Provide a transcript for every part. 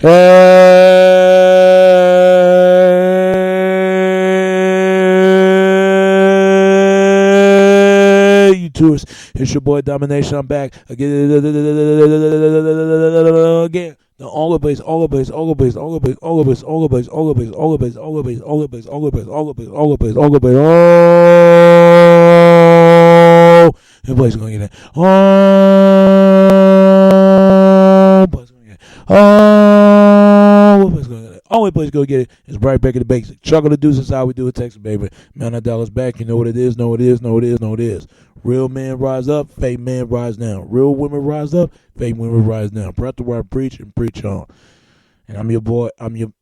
Hey, you tourists. It's your boy Domination. I'm back again. The all base, all base, all base, all base, all base, all base, all base, all base, all base, all base, all base, all base, all base, all base. Oh, everybody's gonna get it. Oh, everybody's gonna get it. Oh, everybody's gonna get it. Only place gonna get it is right back at the basics. Chuckle the deuce is how we do it, Texas, baby. Man, that dollar's back. You know what it is. Know what it is. Know what it is. Know what it is. Real men rise up, fake men rise down. Real women rise up, fake women rise down. Breath the word, preach and preach on. And I'm your boy. And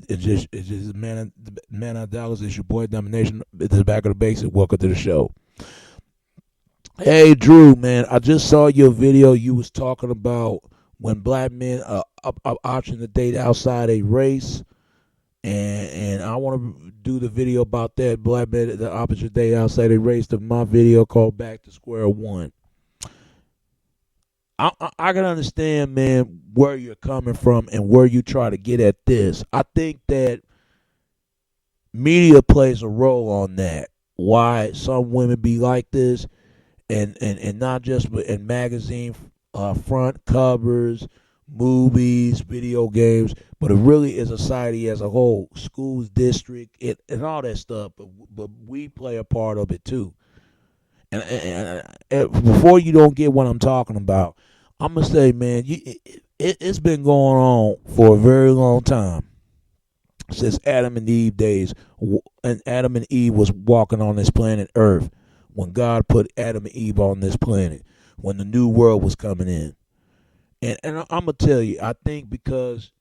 it's just man out Dallas. It's your boy Domination. It's the back of the basics. Welcome to the show. Hey Drew, man, I just saw your video. You was talking about when black men are option to date outside a race. And I want to do the video about that. Black men, the opposite day outside they raised my video called Back to Square One. I can understand, man, where you're coming from and where you try to get at this. I think that media plays a role on that. Why some women be like this, and not just in magazine front covers, movies, video games, but it really is society as a whole, schools, district, and all that stuff. But we play a part of it too. And before you don't get what I'm talking about, I'm gonna say, man, it's been going on for a very long time, since Adam and Eve days, and Adam and Eve was walking on this planet Earth when God put Adam and Eve on this planet, when the new world was coming in. And I'm going to tell you, I think because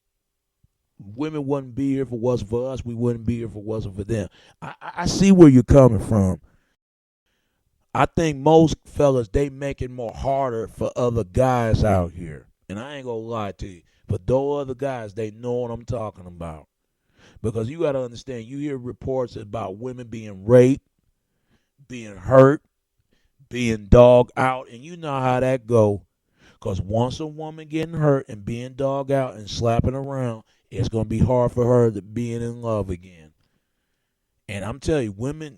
women wouldn't be here if it wasn't for us, we wouldn't be here if it wasn't for them. I see where you're coming from. I think most fellas, they make it more harder for other guys out here. And I ain't going to lie to you. But those other guys, they know what I'm talking about. Because you got to understand, you hear reports about women being raped, being hurt, being dogged out, and you know how that go. Because once a woman getting hurt and being dogged out and slapping around, it's going to be hard for her to be in love again. And I'm telling you, women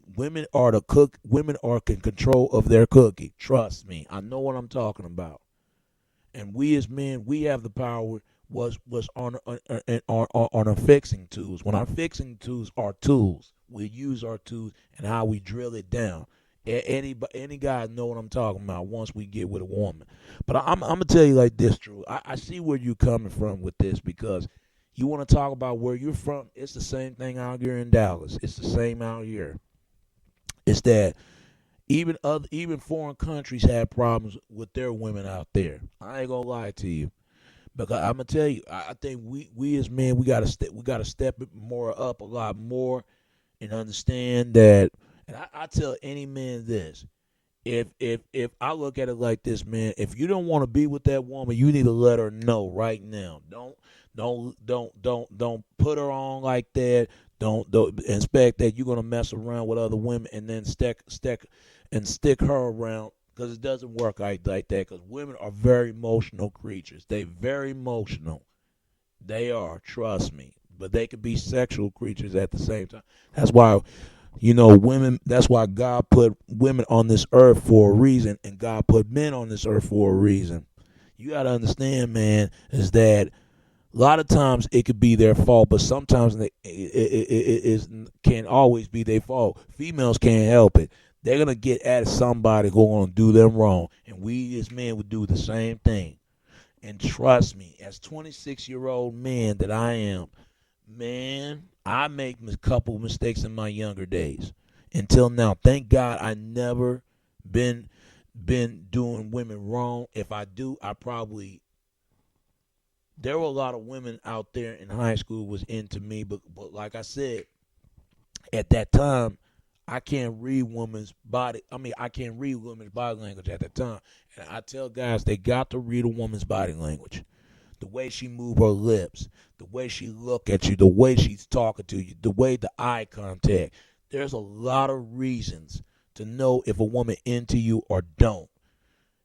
are the cook. Women are in control of their cookie. Trust me, I know what I'm talking about. And we as men, we have the power. Was on our fixing tools. When our fixing tools are tools, we use our tools and how we drill it down. Any guy know what I'm talking about once we get with a woman. But I'm gonna tell you like this, Drew. I see where you're coming from with this, because you want to talk about where you're from. It's the same thing out here in Dallas. It's the same out here. It's that even foreign countries have problems with their women out there. I ain't gonna lie to you, because I'm gonna tell you, I think we as men, we gotta step it more up a lot more and understand that. And I tell any man this: if I look at it like this, man, if you don't want to be with that woman, you need to let her know right now. Don't put her on like that. Don't expect that you're gonna mess around with other women and then stick her around, because it doesn't work like that. Because women are very emotional creatures. They very emotional. They are, trust me. But they can be sexual creatures at the same time. That's why. Women, that's why God put women on this earth for a reason, and God put men on this earth for a reason. You got to understand, man, is that a lot of times it could be their fault, but sometimes it can't always be their fault. Females can't help it. They're going to get at somebody who's going to do them wrong, and we as men would do the same thing. And trust me, as 26-year-old man that I am, man, I make a couple mistakes in my younger days. Until now, thank God I never been doing women wrong. If I do, there were a lot of women out there in high school was into me, but like I said, at that time, I can't read women's body. I can't read women's body language at that time. And I tell guys, they got to read a woman's body language. The way she move her lips, the way she look at you, the way she's talking to you, the way the eye contact. There's a lot of reasons to know if a woman into you or don't.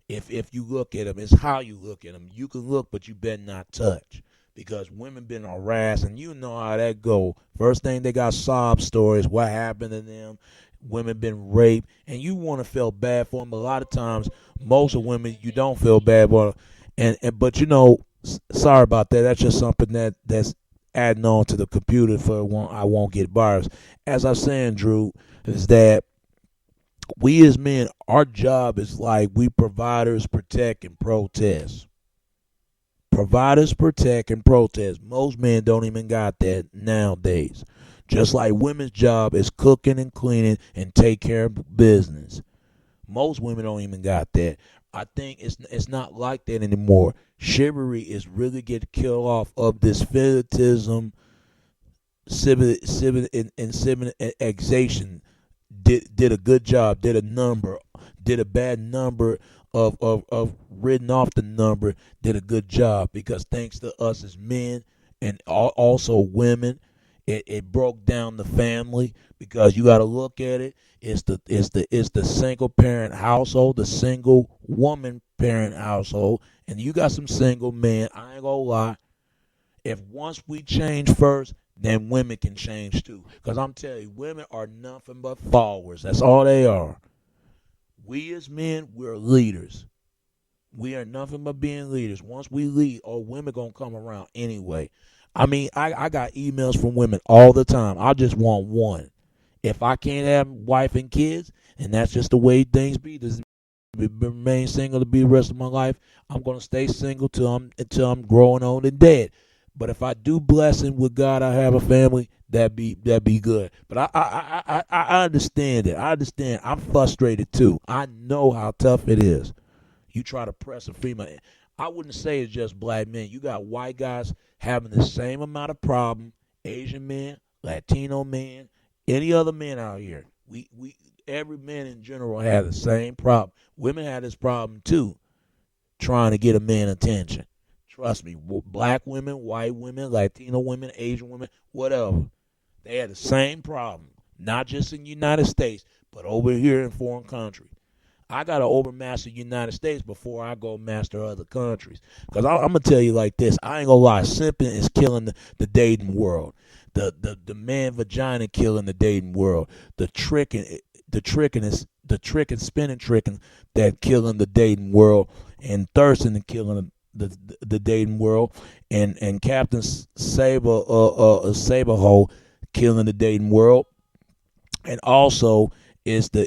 If you look at them, it's how you look at them. You can look, but you better not touch. because women been harassed, and you know how that go. First thing, they got sob stories, what happened to them. Women been raped, and you want to feel bad for them. But a lot of times, most of women, you don't feel bad for them. And but sorry about that. That's just something that's adding on to the computer for one. I won't get virus. As I was saying, Drew, is that we as men, our job is like we providers protect and protest. Providers protect and protest. Most men don't even got that nowadays. Just like women's job is cooking and cleaning and take care of business. Most women don't even got that. I think it's not like that anymore. Chivalry is really getting killed off of this fetishism, civilization. Did a good job, did a number, did a bad number of written off the number, did a good job, because thanks to us as men and also women, it broke down the family, because you got to look at it. It's the single parent household, the single woman parent household, and you got some single men. I ain't gonna lie. If once we change first, then women can change too. Because I'm telling you, women are nothing but followers. That's all they are. We as men, we're leaders. We are nothing but being leaders. Once we lead, women gonna come around anyway. I mean, I got emails from women all the time. I just want one. If I can't have wife and kids, and that's just the way things be, this remain single to be the rest of my life, I'm gonna stay single until I'm growing old and dead. But if I do blessing with God, I have a family, that be good. But I understand it. I understand. I'm frustrated too. I know how tough it is. You try to press a female. I wouldn't say it's just black men. You got white guys having the same amount of problem. Asian men, Latino men, any other men out here. We every man in general has the same problem. Women have this problem too, trying to get a man attention. Trust me, black women, white women, Latino women, Asian women, whatever. They had the same problem, not just in the United States, but over here in foreign countries. I got to overmaster the United States before I go master other countries. Because I'm going to tell you like this. I ain't going to lie. Simping is killing the dating world. The man vagina killing the dating world. The trick and spinning tricking that killing the dating world. And thirsting and killing the dating world. And Captain Saberhole killing the dating world. And also it's the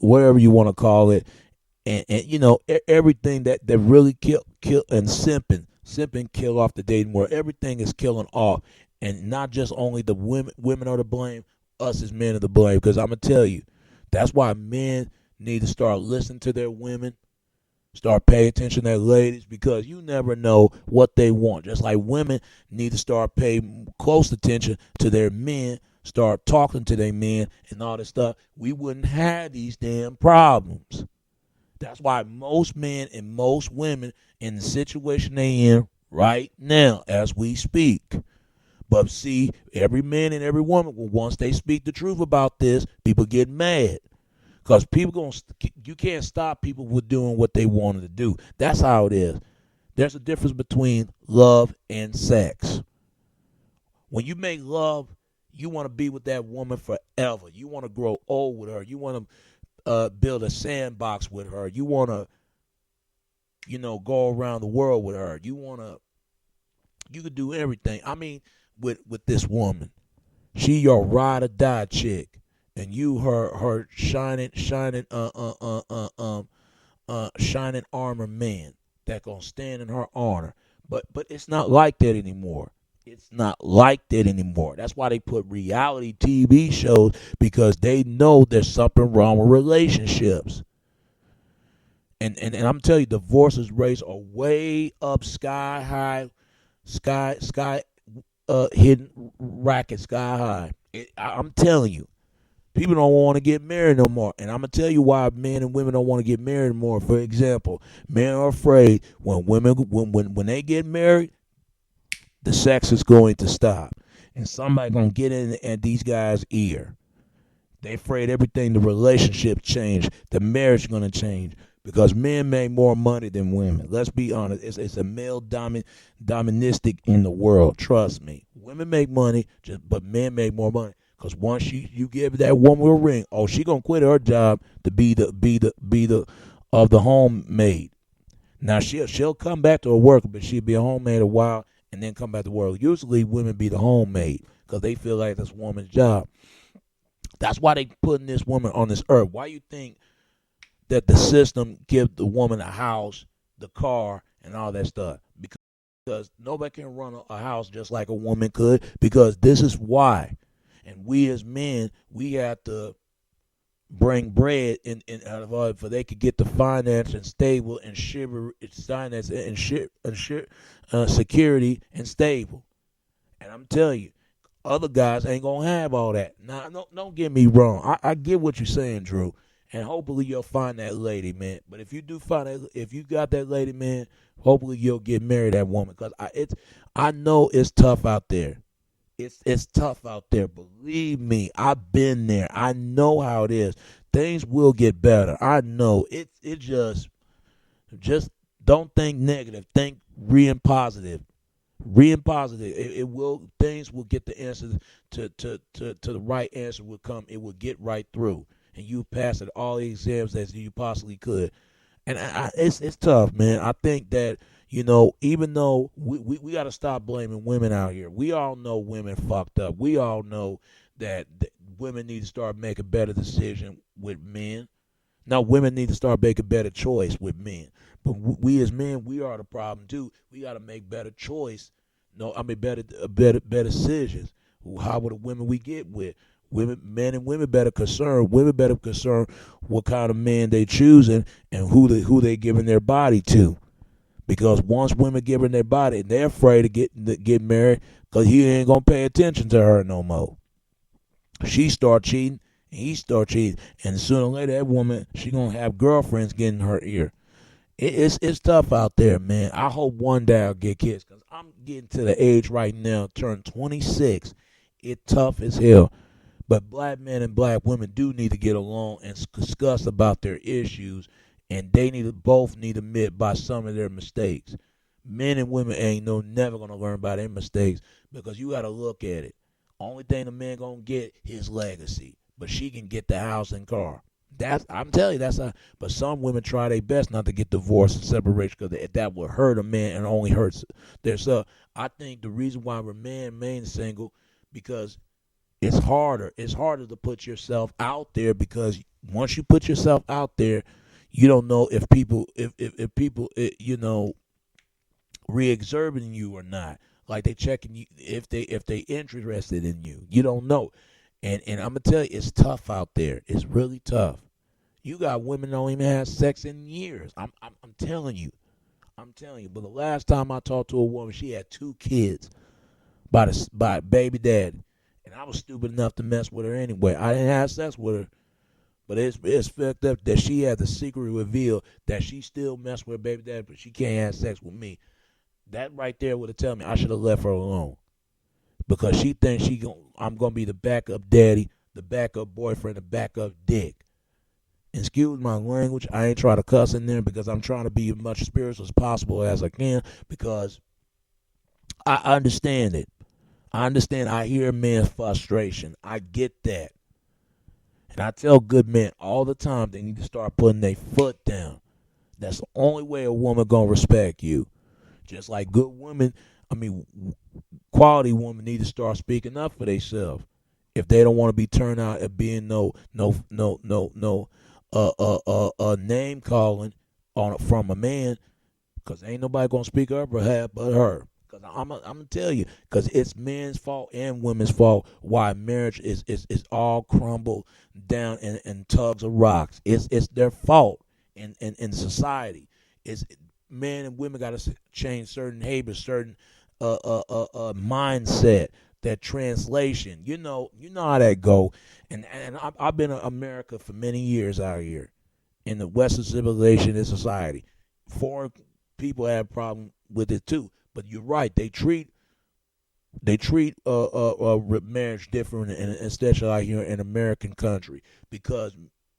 wherever you want to call it, and everything that really kill and simping kill off the dating world. Everything is killing off, and not just only the women are to blame. Us as men are to blame, because I'm gonna tell you, that's why men need to start listening to their women, start paying attention to their ladies, because you never know what they want. Just like women need to start paying close attention to their men, start talking to their men and all this stuff, we wouldn't have these damn problems. That's why most men and most women in the situation they in right now as we speak. But see, every man and every woman, once they speak the truth about this, people get mad. Because you can't stop people with doing what they wanted to do. That's how it is. There's a difference between love and sex. When you make love, you want to be with that woman forever. You want to grow old with her. You want to build a sandbox with her. You want to, go around the world with her. You could do everything. I mean, with this woman, she your ride or die chick, and you her shining armor man that gonna stand in her honor. But it's not like that anymore. It's not like that anymore. That's why they put reality TV shows, because they know there's something wrong with relationships. And I'm telling you, divorces rates are way up, sky high, hidden racket sky high. I'm telling you, people don't want to get married no more. And I'm gonna tell you why men and women don't want to get married anymore. For example, men are afraid when they get married, the sex is going to stop, and somebody gonna get in at these guys' ear. They afraid everything, the relationship change, the marriage gonna change. because men make more money than women. Let's be honest. It's a male doministic in the world. Trust me. Women make money, but men make more money. Because once you give that woman a ring, oh, she gonna quit her job to be the of the homemaid. Now she'll come back to her work, but she'll be a homemaid a while and then come back to work. Usually women be the homemaid because they feel like that's a woman's job. That's why they putting this woman on this earth. Why you think that the system give the woman a house, the car, and all that stuff? Because nobody can run a house just like a woman could. Because this is why. And we as men, we have to bring bread in out of our, for they could get the finance and stable and finance and security and stable. And I'm telling you, other guys ain't gonna have all that. Now, don't get me wrong. I get what you're saying, Drew, and hopefully you'll find that lady, man. But if you do find that, if you got that lady, man, hopefully you'll get married to that woman. Cause I know it's tough out there. It's tough out there. Believe me, I've been there. I know how it is. Things will get better. I know it. Just don't think negative. Think real positive. Real positive. It will. Things will get the answer to the right answer will come. It will get right through, and you pass it all the exams as you possibly could. And it's tough, man. I think that, even though we got to stop blaming women out here. We all know women fucked up. We all know that women need to start making better decisions with men. Now, women need to start making better choice with men. But we as men, we are the problem too. We got to make better choice. Better decisions. How would the women we get with? Men and women better concern. Women better concern what kind of man they choosing and who they giving their body to. Because once women giving their body, they're afraid to get married because he ain't gonna pay attention to her no more. She start cheating, and he start cheating, and sooner or later that woman she gonna have girlfriends getting her ear. It's tough out there, man. I hope one day I'll get kids because I'm getting to the age right now, turn 26. It's tough as hell. But black men and black women do need to get along and discuss about their issues, and they both need to admit by some of their mistakes. Men and women ain't never gonna learn by their mistakes because you gotta look at it. Only thing the man gonna get his legacy, but she can get the house and car. I'm telling you, that's how. But some women try their best not to get divorced and separation because that will hurt a man and only hurts their self. I think the reason why we're remain single because it's harder. It's harder to put yourself out there because once you put yourself out there, you don't know if people re-exerting you or not. Like they checking you if they interested in you. You don't know. And I'm gonna tell you, it's tough out there. It's really tough. You got women that don't even have sex in years. I'm telling you. I'm telling you. But the last time I talked to a woman, she had 2 kids by baby daddy. And I was stupid enough to mess with her anyway. I didn't have sex with her. But it's fucked up that she had the secret revealed that she still messed with her baby daddy, but she can't have sex with me. That right there would have told me I should have left her alone. Because she thinks I'm going to be the backup daddy, the backup boyfriend, the backup dick. Excuse my language. I ain't trying to cuss in there because I'm trying to be as much spiritual as possible as I can because I understand it. I understand. I hear men's frustration. I get that. And I tell good men all the time they need to start putting their foot down. That's the only way a woman going to respect you. Just like good women, quality women need to start speaking up for themselves. If they don't want to be turned out at being no name calling from a man, because ain't nobody gonna speak up for her but her. Because I'm gonna tell you, because it's men's fault and women's fault why marriage is all crumbled down in tubs of rocks. It's their fault in society. It's men and women got to change certain habits, certain mindset, that translation. You know how that go. And I've been in America for many years out here in the Western civilization and society. Foreign people have a problem with it too. But you're right. They treat marriage different, and especially out here in American country, because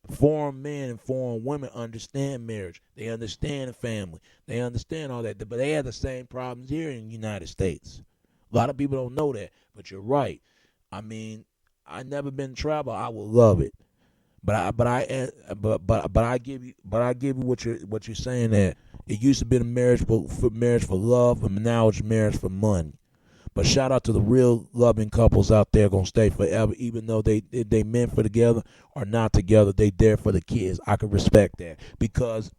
Foreign men and foreign women understand marriage. They understand the family. They understand all that. But they have the same problems here in the United States. A lot of people don't know that, but you're right. I mean, I never been to travel. I would love it, but I give you what you're saying that it used to be a marriage for love, and now it's marriage for money. But shout out to the real loving couples out there gonna stay forever, even though they meant for together or not together. They there for the kids. I can respect that because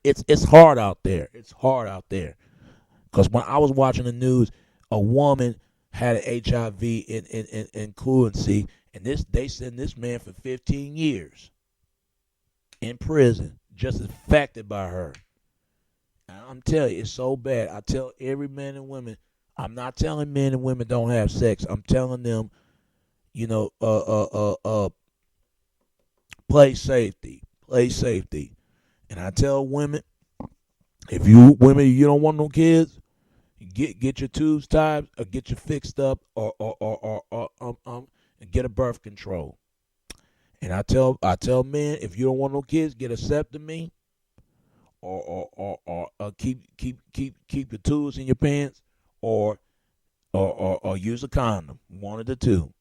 it's hard out there. It's hard out there. Because when I was watching the news, a woman had an HIV includency, and they sent this man for 15 years in prison, just affected by her. And I'm telling you, it's so bad. I tell every man and woman, I'm not telling men and women don't have sex. I'm telling them, you know, play safety, play safety. And I tell women, if you don't want no kids, get your tubes tied or get you fixed up or get a birth control. And I tell men, if you don't want no kids, get a septomy or keep the tubes in your pants or use a condom. One of the two.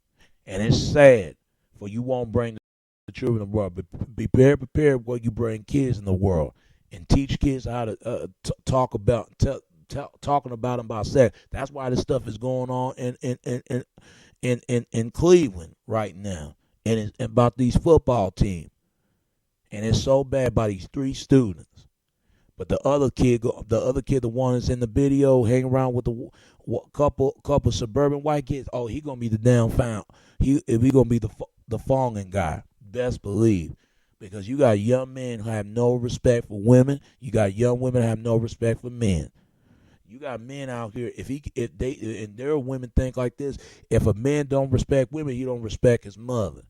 And it's sad, for you won't bring the children in the world. But be prepared when you bring kids in the world, and teach kids how to talk about talking about them about sex. That's why this stuff is going on in Cleveland right now, and it's about these football teams, and it's so bad by these 3 students. But the other kid, the one that's in the video, hanging around with the couple suburban white kids. Oh, he gonna be the damn found. He gonna be the fonging guy. Best believe, because you got young men who have no respect for women. You got young women who have no respect for men. You got men out here. If there are women think like this. If a man don't respect women, he don't respect his mother.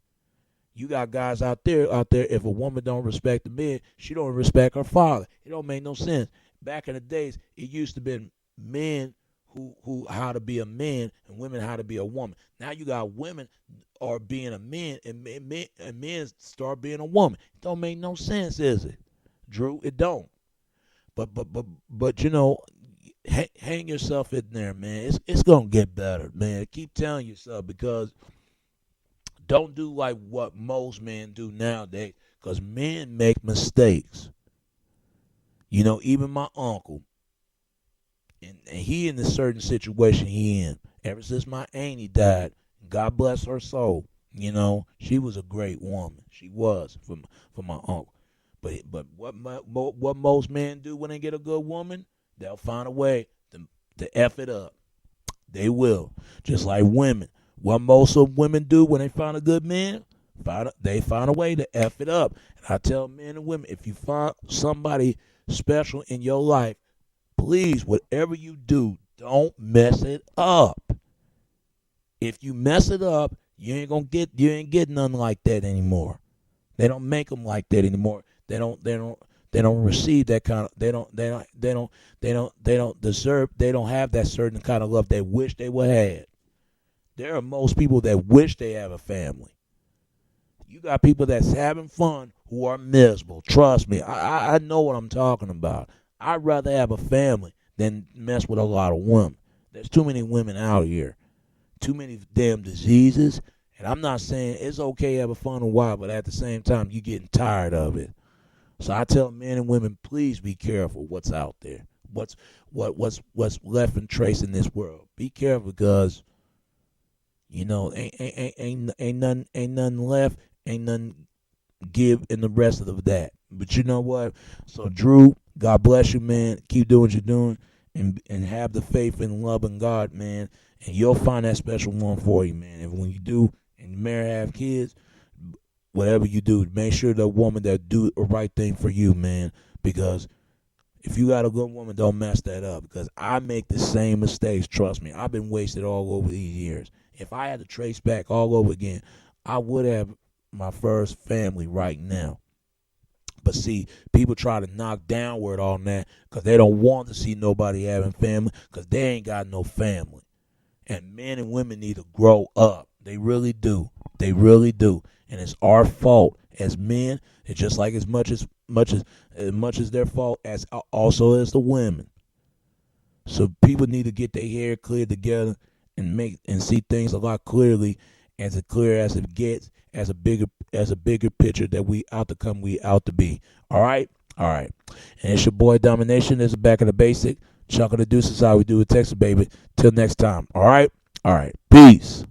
You got guys out there. If a woman don't respect the man, she don't respect her father. It don't make no sense. Back in the days, it used to be men who how to be a man and women how to be a woman. Now you got women are being a man and men start being a woman. It don't make no sense, is it, Drew? It don't. But you know, hang yourself in there, man. It's gonna get better, man. Keep telling yourself, because don't do like what most men do nowadays, because men make mistakes. You know, even my uncle, and he in a certain situation he in. Ever since my auntie died, God bless her soul. You know, she was a great woman. She was for my uncle. But what most men do when they get a good woman, they'll find a way to F it up. They will. Just like women. What most of women do when they find a good man, they find a way to F it up. And I tell men and women, if you find somebody special in your life, please, whatever you do, don't mess it up. If you mess it up, you ain't get nothing like that anymore. They don't make them like that anymore. They don't receive that kind of, they don't deserve, they don't have that certain kind of love they wish they would have. There are most people that wish they have a family. You got people that's having fun who are miserable. Trust me, I know what I'm talking about. I'd rather have a family than mess with a lot of women. There's too many women out here. Too many damn diseases. And I'm not saying it's okay to have a fun a while, but at the same time, you're getting tired of it. So I tell men and women, please be careful what's out there. What's left and trace in this world. Be careful, because you know, ain't nothing left, ain't nothing give in the rest of that. But you know what? So Drew, God bless you, man. Keep doing what you're doing, and have the faith and love in God, man. And you'll find that special one for you, man. And when you do, and you marry, have kids, whatever you do, make sure the woman that do the right thing for you, man. Because if you got a good woman, don't mess that up. Because I make the same mistakes. Trust me, I've been wasted all over these years. If I had to trace back all over again, I would have my first family right now. But see, people try to knock downward on that because they don't want to see nobody having family, because they ain't got no family. And men and women need to grow up. They really do. They really do. And it's our fault as men. It's just like as much as their fault as also as the women. So people need to get their hair cleared together and see things a lot clearly, as clear as it gets, as a bigger picture that we out to be. All right, all right. And it's your boy Domination. This is Back in the Basic. Chuck of the Deuce is how we do it, Texas baby. Till next time. All right, all right. Peace.